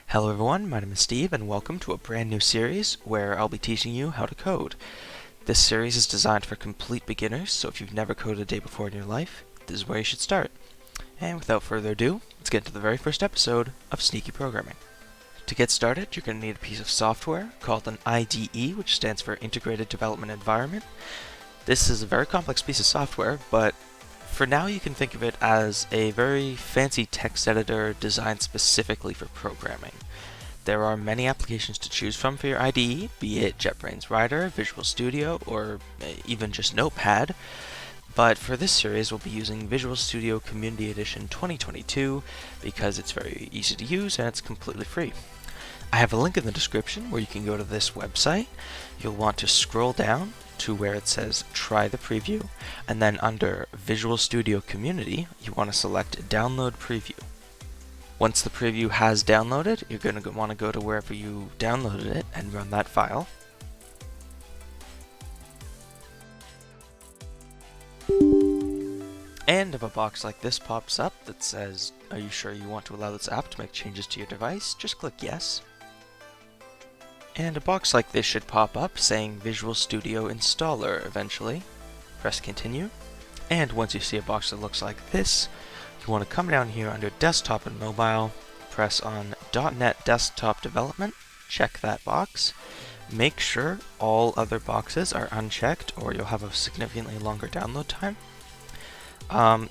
Hello everyone, my name is Steve and welcome to a brand new series where I'll be teaching you how to code. This series is designed for complete beginners, so if you've never coded a day before in your life, this is where you should start. And without further ado, let's get into the very first episode of Sneaky Programming. To get started, you're going to need a piece of software called an IDE, which stands for Integrated Development Environment. This is a very complex piece of software, but for now you can think of it as a very fancy text editor designed specifically for programming. There are many applications to choose from for your IDE, be it JetBrains Rider, Visual Studio, or even just Notepad. But for this series we'll be using Visual Studio Community Edition 2022 because it's very easy to use and it's completely free. I have a link in the description where you can go to this website. You'll want to scroll down to where it says Try the Preview, and then under Visual Studio Community, you want to select Download Preview. Once the preview has downloaded, you're going to want to go to wherever you downloaded it and run that file. And if a box like this pops up that says, "Are you sure you want to allow this app to make changes to your device?" just click Yes. And a box like this should pop up saying Visual Studio Installer eventually. Press Continue. And once you see a box that looks like this, you want to come down here under Desktop and Mobile, press on .NET Desktop Development, check that box. Make sure all other boxes are unchecked or you'll have a significantly longer download time.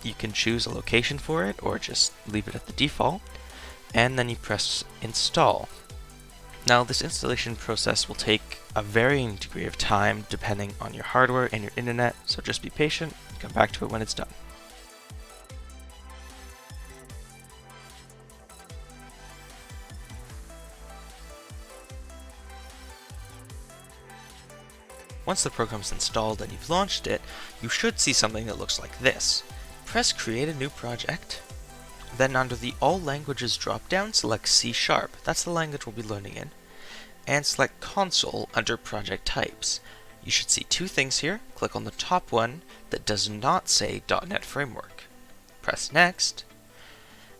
You can choose a location for it or just leave it at the default. And then you press Install. Now this installation process will take a varying degree of time depending on your hardware and your internet, so just be patient and come back to it when it's done. Once the program's installed and you've launched it, you should see something that looks like this. Press Create a New Project. Then under the All Languages drop-down, select C#. That's the language we'll be learning in. And select Console under Project Types. You should see two things here. Click on the top one that does not say .NET Framework. Press Next,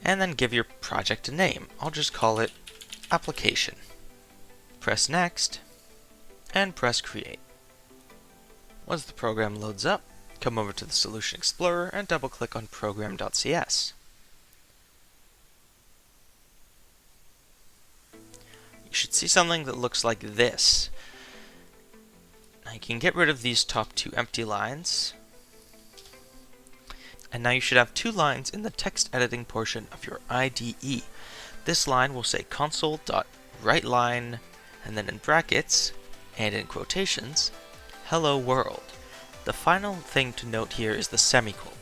and then give your project a name. I'll just call it Application. Press Next, and press Create. Once the program loads up, come over to the Solution Explorer and double-click on Program.cs. You should see something that looks like this. Now you can get rid of these top two empty lines. And now you should have two lines in the text editing portion of your IDE. This line will say console.writeLine, and then in brackets, and in quotations, Hello World. The final thing to note here is the semicolon.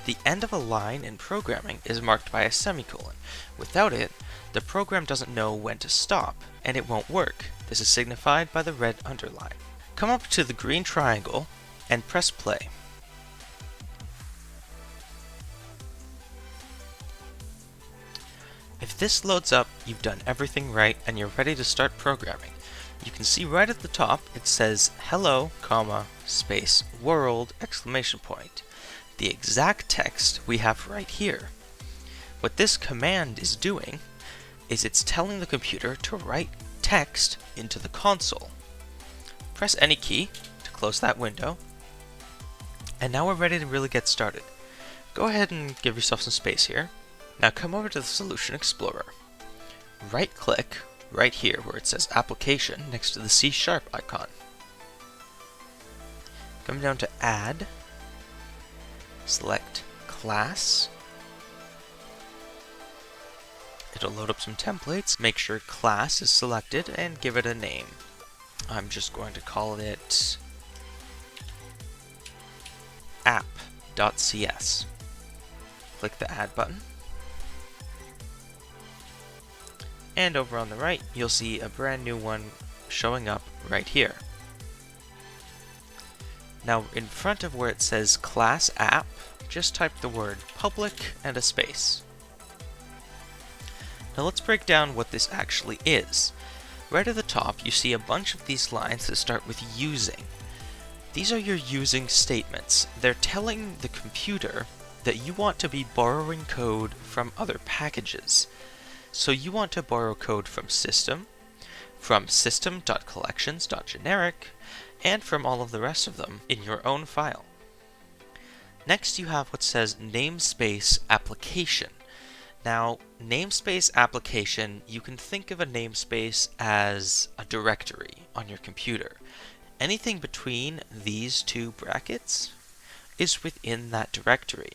The end of a line in programming is marked by a semicolon. Without it, the program doesn't know when to stop, and it won't work. This is signified by the red underline. Come up to the green triangle and press play. If this loads up, you've done everything right and you're ready to start programming. You can see right at the top it says hello, space world, exclamation point. The exact text we have right here. What this command is doing is it's telling the computer to write text into the console. Press any key to close that window. And now we're ready to really get started. Go ahead and give yourself some space here. Now come over to the Solution Explorer. Right click right here where it says Application next to the C# icon. Come down to Add. Select Class. It'll load up some templates. Make sure Class is selected and give it a name. I'm just going to call it app.cs. Click the Add button. And over on the right, you'll see a brand new one showing up right here. Now, in front of where it says Class App, just type the word public and a space. Now let's break down what this actually is. Right at the top, you see a bunch of these lines that start with using. These are your using statements. They're telling the computer that you want to be borrowing code from other packages. So you want to borrow code from system.collections.generic, and from all of the rest of them in your own file. Next, you have what says Namespace Application. Now, Namespace Application, you can think of a namespace as a directory on your computer. Anything between these two brackets is within that directory.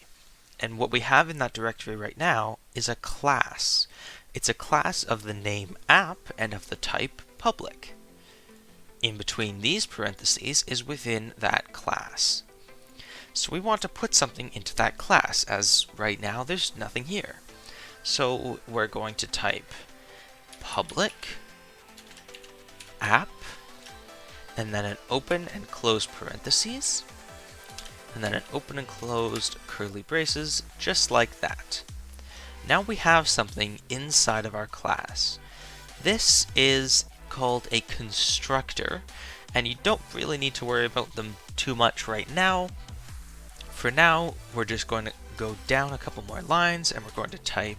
And what we have in that directory right now is a class. It's a class of the name app and of the type public. In between these parentheses is within that class. So we want to put something into that class, as right now there's nothing here. So we're going to type public app, and then an open and close parentheses, and then an open and closed curly braces, just like that. Now we have something inside of our class. This is called a constructor, and you don't really need to worry about them too much right now. For now, we're just going to go down a couple more lines, and we're going to type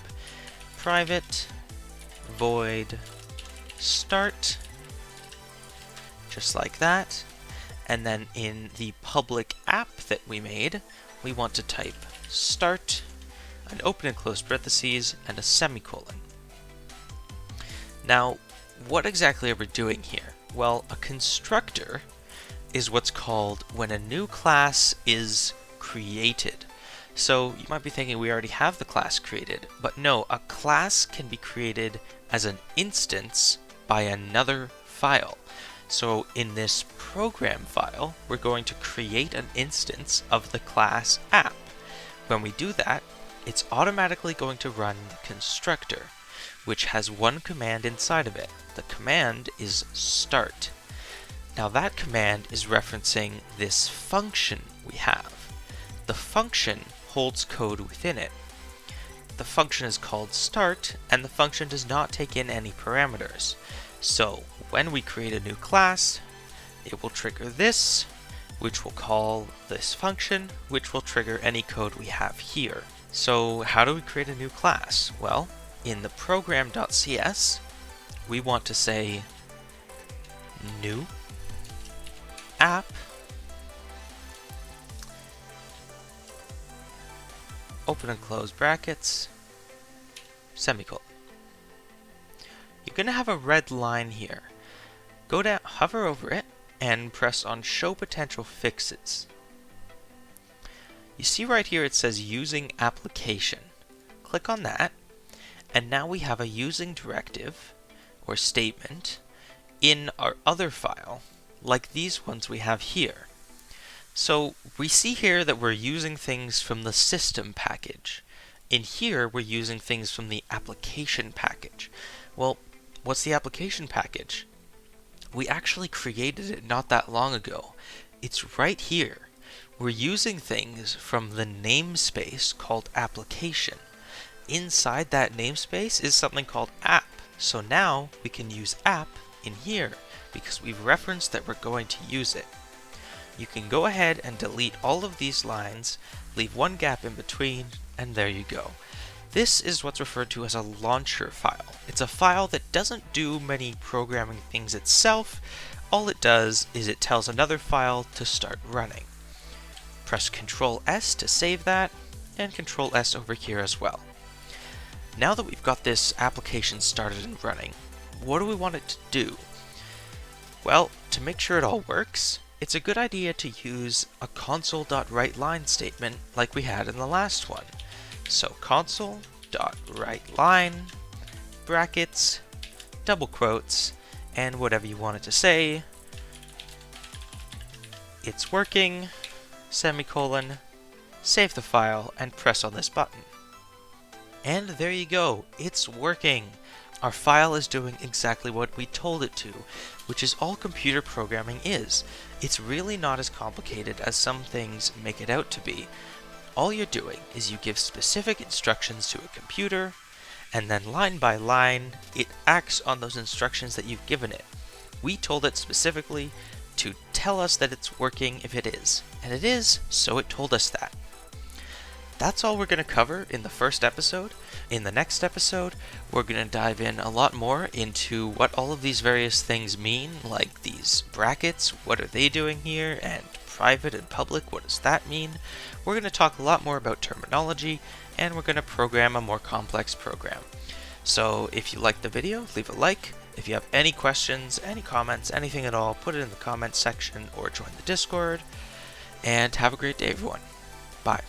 private void start, just like that. And then in the public app that we made, we want to type start, an open and close parentheses, and a semicolon. Now, what exactly are we doing here? Well, a constructor is what's called when a new class is created. So you might be thinking we already have the class created, but no, a class can be created as an instance by another file. So in this program file, we're going to create an instance of the class app. When we do that, it's automatically going to run the constructor, which has one command inside of it. The command is start. Now that command is referencing this function we have. The function holds code within it. The function is called start, and the function does not take in any parameters. So when we create a new class, it will trigger this, which will call this function, which will trigger any code we have here. So how do we create a new class? Well, in the program.cs, we want to say new app, open and close brackets, semicolon. You're going to have a red line here. Go down, hover over it, and press on Show Potential Fixes. You see right here it says Using Application. Click on that, and now we have a using directive, or statement, in our other file, like these ones we have here. So we see here that we're using things from the system package. In here, we're using things from the application package. Well, what's the application package? We actually created it not that long ago. It's right here. We're using things from the namespace called application. Inside that namespace is something called app. So now we can use app in here because we've referenced that we're going to use it. You can go ahead and delete all of these lines, leave one gap in between, and there you go. This is what's referred to as a launcher file. It's a file that doesn't do many programming things itself. All it does is it tells another file to start running. Press Ctrl S to save that, and Ctrl S over here as well. Now that we've got this application started and running, what do we want it to do? Well, to make sure it all works, it's a good idea to use a console.writeLine statement like we had in the last one. So console.writeLine, brackets, double quotes, and whatever you want it to say. It's working, semicolon, save the file, and press on this button. And there you go, it's working! Our file is doing exactly what we told it to, which is all computer programming is. It's really not as complicated as some things make it out to be. All you're doing is you give specific instructions to a computer, and then line by line, it acts on those instructions that you've given it. We told it specifically to tell us that it's working if it is. And it is, so it told us that. That's all we're going to cover in the first episode. In the next episode, we're going to dive in a lot more into what all of these various things mean, like these brackets, what are they doing here, and private and public, what does that mean? We're going to talk a lot more about terminology, and we're going to program a more complex program. So if you liked the video, leave a like. If you have any questions, any comments, anything at all, put it in the comments section or join the Discord. And have a great day, everyone. Bye.